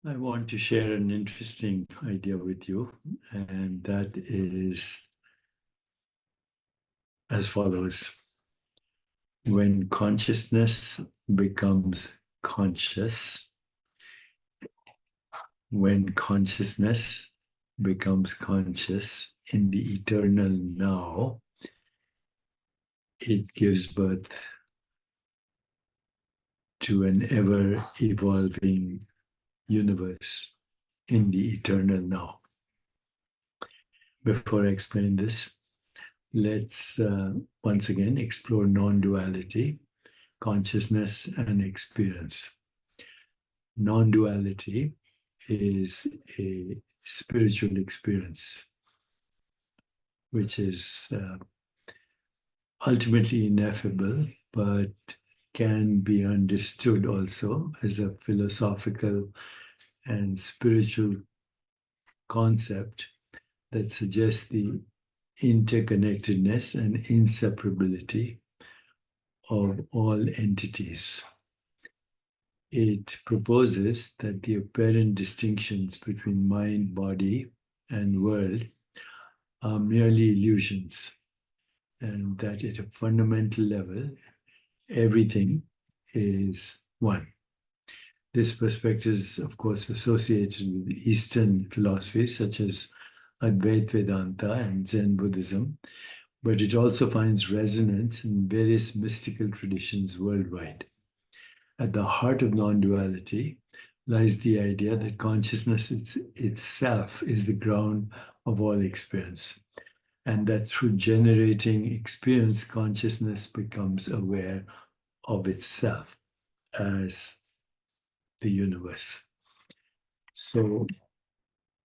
I want to share an interesting idea with you, and that is as follows. When consciousness becomes conscious, when consciousness becomes conscious in the eternal now, it gives birth to an ever evolving universe in the eternal now. Before I explain this, let's once again explore non-duality, consciousness, and experience. Non-duality is a spiritual experience, which is ultimately ineffable, but can be understood also as a philosophical and spiritual concept that suggests the interconnectedness and inseparability of all entities. It proposes that the apparent distinctions between mind, body, and world are merely illusions, and that at a fundamental level, everything is one. This perspective is, of course, associated with Eastern philosophies such as Advaita Vedanta and Zen Buddhism, but it also finds resonance in various mystical traditions worldwide. At the heart of non-duality lies the idea that consciousness itself is the ground of all experience, and that through generating experience, consciousness becomes aware of itself as the universe. So,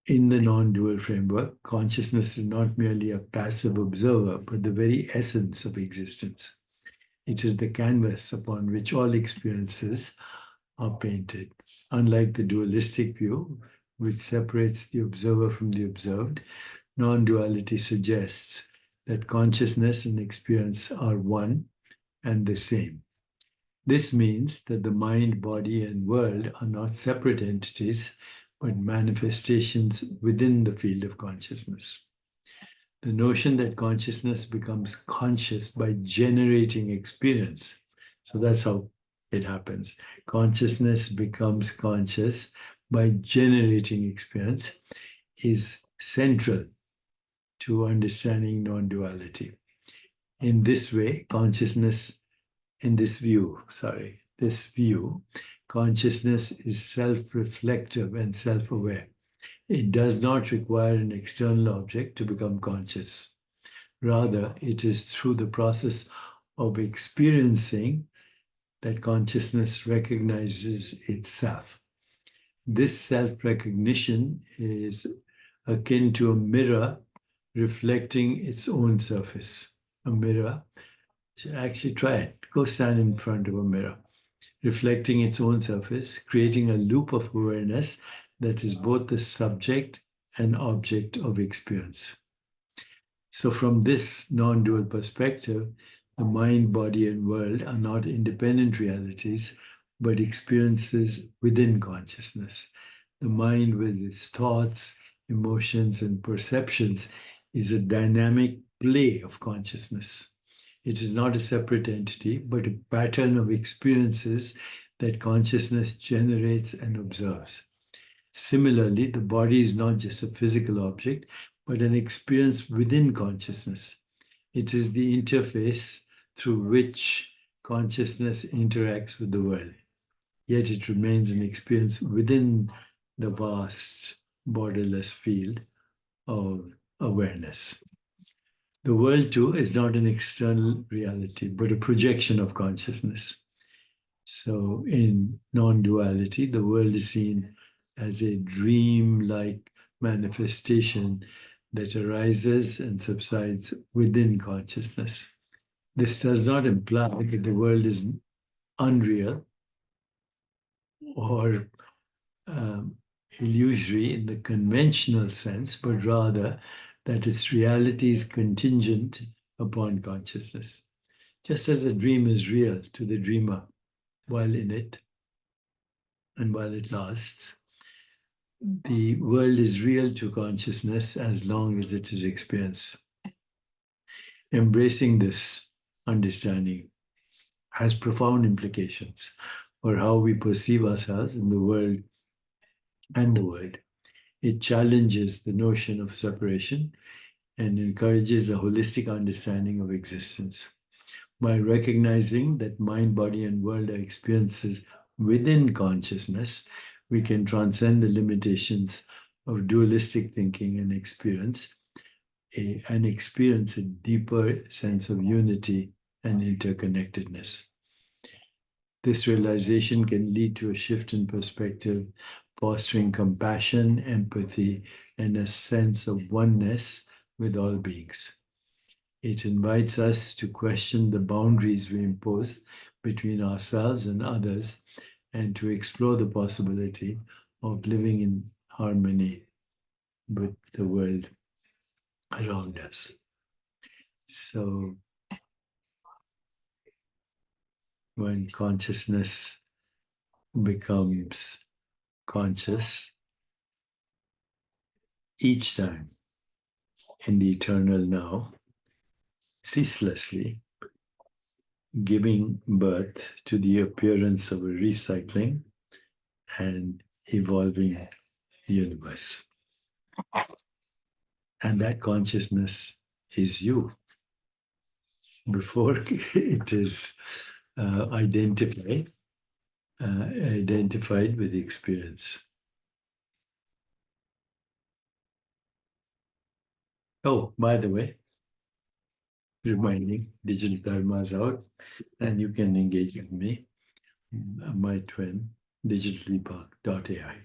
in the non-dual framework, consciousness is not merely a passive observer, but the very essence of existence. It is the canvas upon which all experiences are painted. Unlike the dualistic view, which separates the observer from the observed, non-duality suggests that consciousness and experience are one and the same. This means that the mind, body, and world are not separate entities, but manifestations within the field of consciousness. The notion that consciousness becomes conscious by generating experience. So that's how it happens. Consciousness becomes conscious by generating experience is central to understanding non-duality. In this way, this view, consciousness is self-reflective and self-aware. It does not require an external object to become conscious. Rather, it is through the process of experiencing that consciousness recognizes itself. This self-recognition is akin to a mirror reflecting its own surface. A mirror, actually try it. Go stand in front of a mirror, reflecting its own surface, creating a loop of awareness that is both the subject and object of experience. So from this non-dual perspective, the mind, body, and world are not independent realities, but experiences within consciousness. The mind, with its thoughts, emotions, and perceptions, is a dynamic play of consciousness. It is not a separate entity, but a pattern of experiences that consciousness generates and observes. Similarly, the body is not just a physical object, but an experience within consciousness. It is the interface through which consciousness interacts with the world. Yet it remains an experience within the vast, borderless field of awareness. The world, too, is not an external reality, but a projection of consciousness. So in non-duality, the world is seen as a dream-like manifestation that arises and subsides within consciousness. This does not imply that the world is unreal or illusory in the conventional sense, but rather that its reality is contingent upon consciousness. Just as a dream is real to the dreamer while in it and while it lasts, The world is real to consciousness as long as it is experienced. Embracing this understanding has profound implications for how we perceive ourselves in the world and the world. It challenges the notion of separation and encourages a holistic understanding of existence. By recognizing that mind, body, and world are experiences within consciousness, we can transcend the limitations of dualistic thinking and experience a deeper sense of unity and interconnectedness. This realization can lead to a shift in perspective, fostering compassion, empathy, and a sense of oneness with all beings. It invites us to question the boundaries we impose between ourselves and others and to explore the possibility of living in harmony with the world around us. So, when consciousness becomes conscious each time in the eternal now, ceaselessly giving birth to the appearance of a recycling and evolving universe. And that consciousness is you before it is identified with the experience. Oh, by the way, reminding digital dharma is out, and you can engage with me, my twin, digitalepoch.ai.